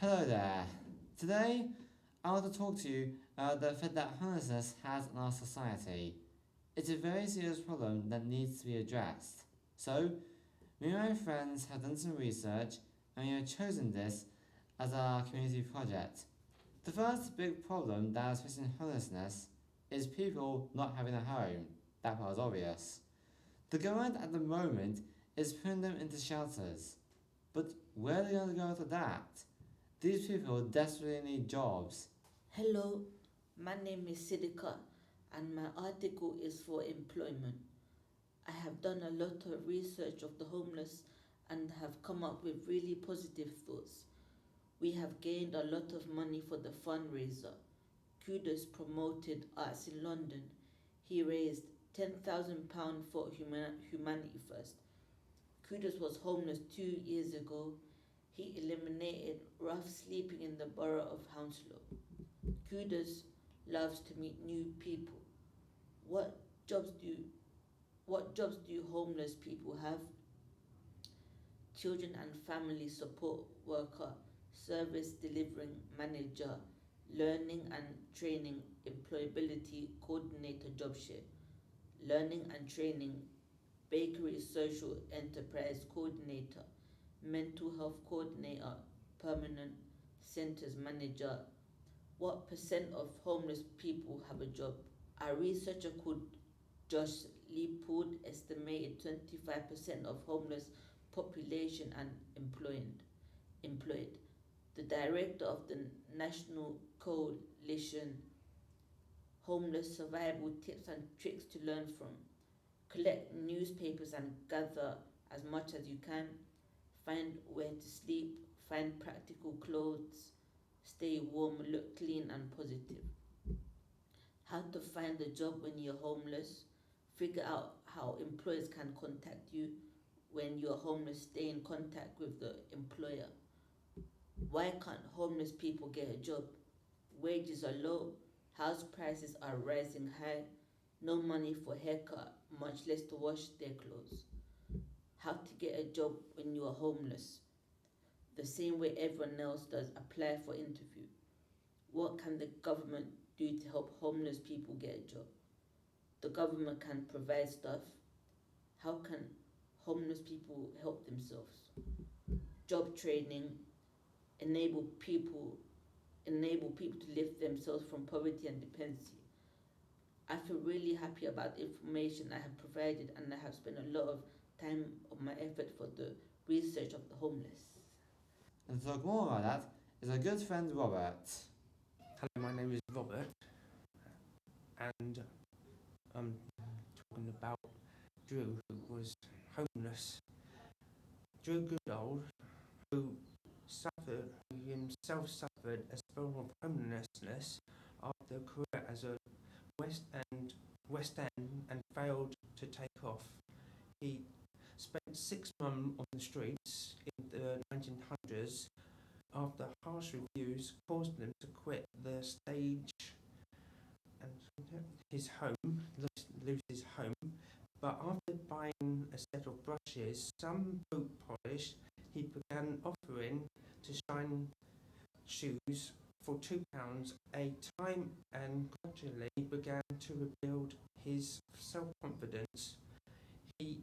Hello there. Today, I want to talk to you about the effect that homelessness has on our society. It's a very serious problem that needs to be addressed. So, me and my friends have done some research and we have chosen this as our community project. The first big problem that is facing homelessness is people not having a home. That part is obvious. The government at the moment is putting them into shelters. But where are they going to go after that? These people desperately need jobs. Hello, my name is Sidika and my article is for employment. I have done a lot of research of the homeless and have come up with really positive thoughts. We have gained a lot of money for the fundraiser. Kudos promoted arts in London. He raised £10,000 for Humanity First. Kudos was homeless 2 years ago. He eliminated rough sleeping in the borough of Hounslow. Kudos loves to meet new people. What jobs do homeless people have? Children and family support worker, service delivering manager, learning and training employability coordinator job share, learning and training bakery social enterprise coordinator, mental health coordinator, permanent centers manager. What percent of homeless people have a job? A researcher called Josh Leopold estimated 25% of homeless population employed. The director of the National Coalition Homeless Survival Tips and Tricks to Learn From. Collect newspapers and gather as much as you can. Find where to sleep. Find practical clothes. Stay warm, look clean and positive. How to find a job when you're homeless. Figure out how employers can contact you when you're homeless. Stay in contact with the employer. Why can't homeless people get a job? Wages are low, house prices are rising high, no money for haircut, much less to wash their clothes. How to get a job when you are homeless? The same way everyone else does, apply for interview. What can the government do to help homeless people get a job? The government can provide stuff. How can homeless people help themselves? Job training, enable people to lift themselves from poverty and dependency. I feel really happy about the information I have provided and I have spent a lot of time of my effort for the research of the homeless. And to talk more about that is our good friend Robert. Hello, my name is Robert, and I'm talking about Drew, who was homeless. Drew Goodall, who himself suffered a spell of homelessness after a career as a West End and failed to take off. He spent 6 months on the streets in the 1900s after harsh reviews caused him to quit the stage and lose his home. But after buying a set of brushes, some boot polish, he began offering to shine shoes for £2 a time and gradually began to rebuild his self-confidence. He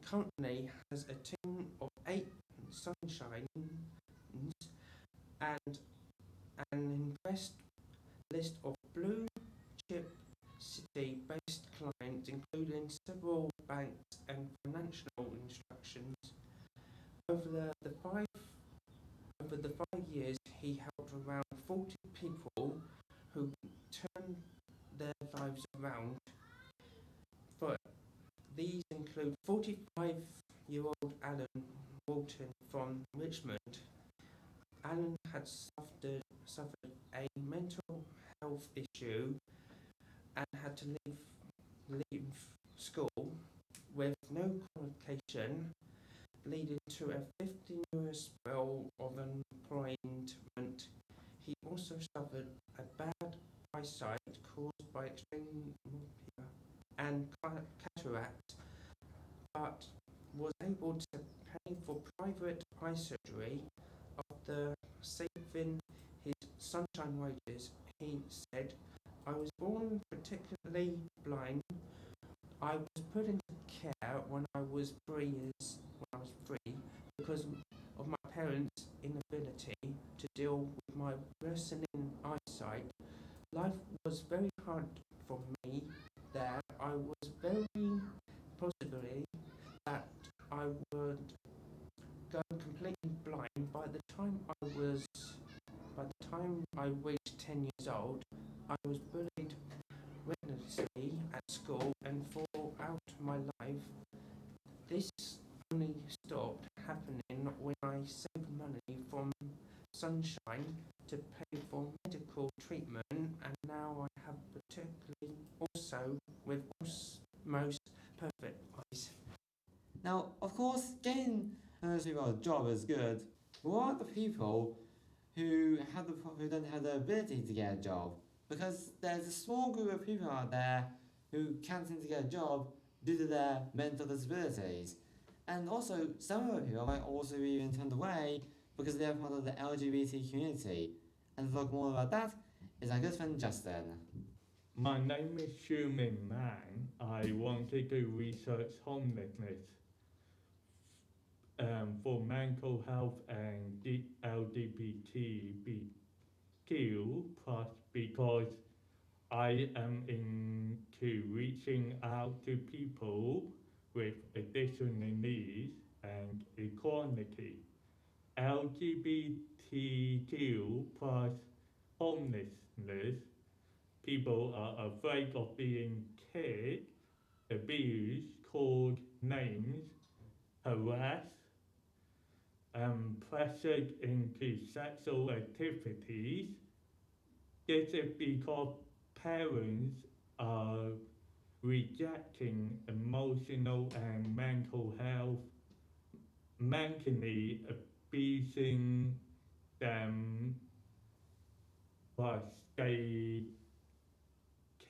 currently has a team of 8 sunshines and an impressed list of blue chip city-based clients, including several banks and financial institutions. Over the 5 years, he helped around 40 people who turned their lives around. But these include 45-year-old Alan Walton from Richmond. Alan had suffered a mental health issue and had to leave school with no qualification, leading to a 15-year spell of unemployment. He also suffered a bad eyesight caused by extreme myopia and cataract, but was able to pay for private eye surgery after saving Sunshine Wages, he said, I was born particularly blind. I was put into care when I was 3 because of my parents' inability to deal with my worsening eyesight. Life was very hard for me there. I was very possibly that I would go completely blind by the time I reached 10 years old. I was bullied relentlessly at school and throughout my life. This only stopped happening when I saved money from Sunshine to pay for medical treatment, and now I have particularly also with most perfect eyes. Now, of course, getting those people a job is good. But what are the people who who don't have the ability to get a job? Because there's a small group of people out there who can't seem to get a job due to their mental disabilities. And also, some of the people might also be even turned away because they are part of the LGBT community. And to talk more about that is our good friend Justin. My name is Shumin Man. I wanted to research homelessness for mental health and LGBTQ plus because I am into reaching out to people with additional needs and equality. LGBTQ plus homelessness people are afraid of being kicked, abused, called names, harassed, pressured into sexual activities. This is because parents are rejecting emotional and mental health, mentally abusing them, plus they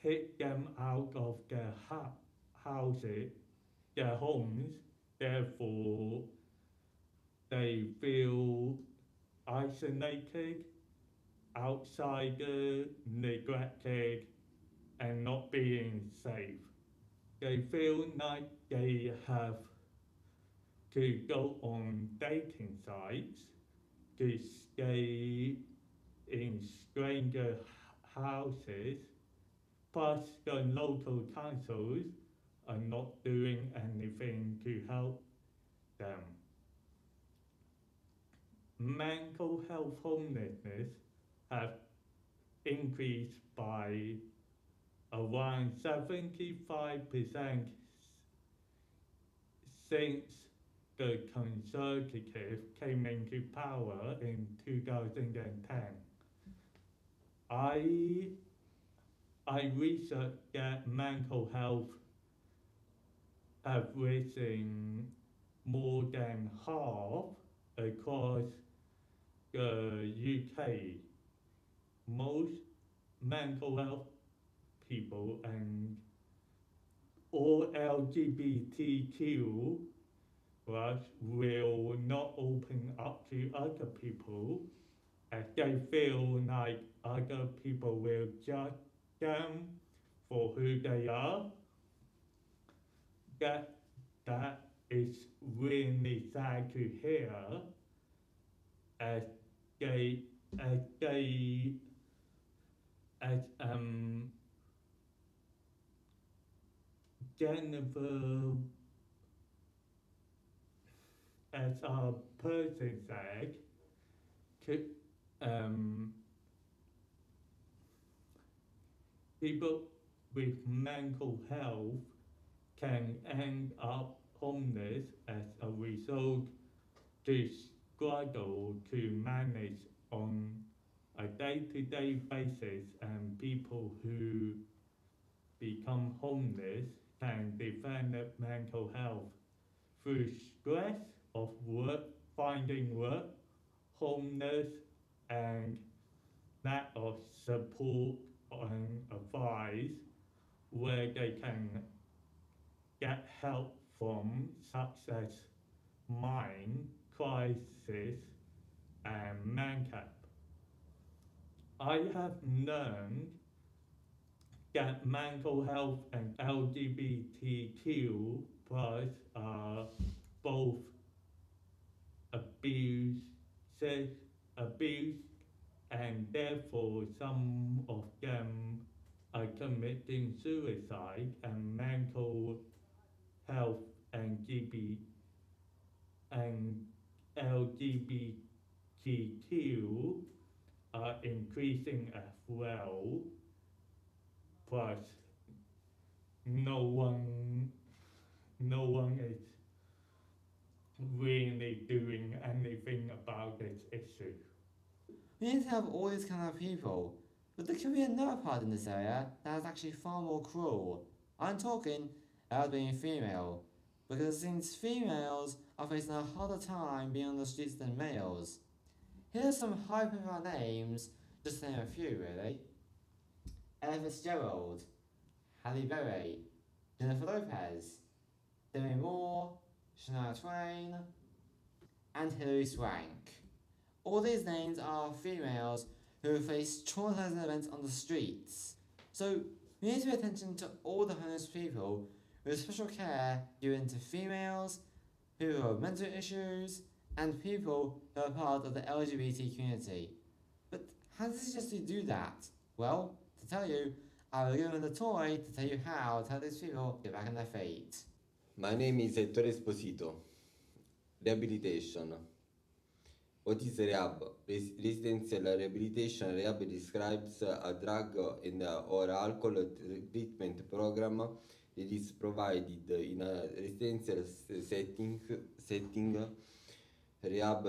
kick them out of their houses, their homes, therefore they feel isolated, outsider, neglected, and not being safe. They feel like they have to go on dating sites to stay in stranger houses, plus the local councils are not doing anything to help them. Mental health homelessness has increased by around 75% since the Conservative came into power in 2010. I I researched that mental health have risen more than half across the UK. Most mental health people and all LGBTQ plus will not open up to other people as they feel like other people will judge them for who they are. That that is really sad to hear as they as they as Jennifer as a person said to, um, people with mental health can end up homeless as a result to struggle to manage on a day-to-day basis, and people who become homeless can develop mental health through stress of work, finding work, homeless, and lack of support and advice where they can get help from, such as mind crisis and mancap. I have learned that mental health and LGBTQ plus are both abused, abused, and therefore some of them are committing suicide, and mental health and LGBTQ are increasing as well. Plus, no one, no one is really doing anything about this issue. We need to have all these kind of people. But there could be another part in this area that is actually far more cruel. I'm talking about being female. Because since females are facing a harder time being on the streets than males. Here are some high profile names, just to name a few really. Ella Fitzgerald, Halle Berry, Jennifer Lopez, Demi Moore, Shania Twain, and Hilary Swank. All these names are females who face traumatizing events on the streets. So we need to pay attention to all the homeless people with special care given to females, people who have mental issues, and people who are part of the LGBT community. But how does it just do that? Well, to tell you, I will give them the toy to tell you how to help these people get back on their feet. My name is Ettore Esposito. Rehabilitation. What is rehab? Residential rehabilitation. Rehab describes a drug and or alcohol treatment program that is provided in a residential setting. Rehab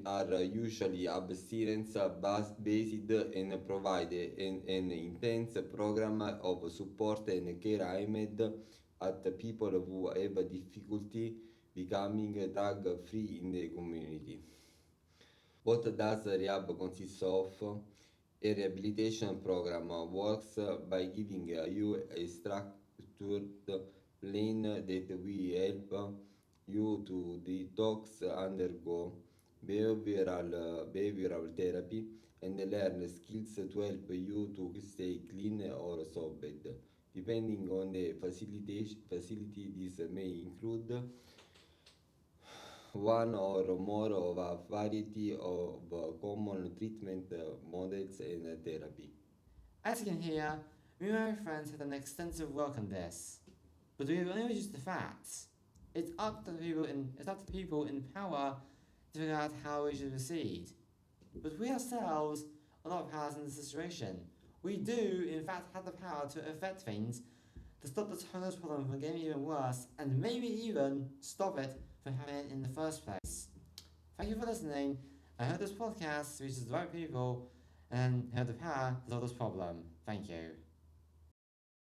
are usually abstinence-based and provide an intense program of support and care aimed at people who have difficulty becoming drug-free in the community. What does rehab consist of? A rehabilitation program works by giving you a structured plan that will help you to detox, undergo behavioral therapy, and learn skills to help you to stay clean or sober. Depending on the facility, this may include one or more of a variety of common treatment models and therapy. As you can hear, me and my friends had an extensive work on this. But we've only reduced the facts. It's up to people in power to figure out how we should proceed. But we ourselves are not powers in this situation. We do, in fact, have the power to affect things to stop this homeless problem from getting even worse and maybe even stop it from happening in the first place. Thank you for listening. I hope this podcast reaches the right people and have the power to solve this problem. Thank you.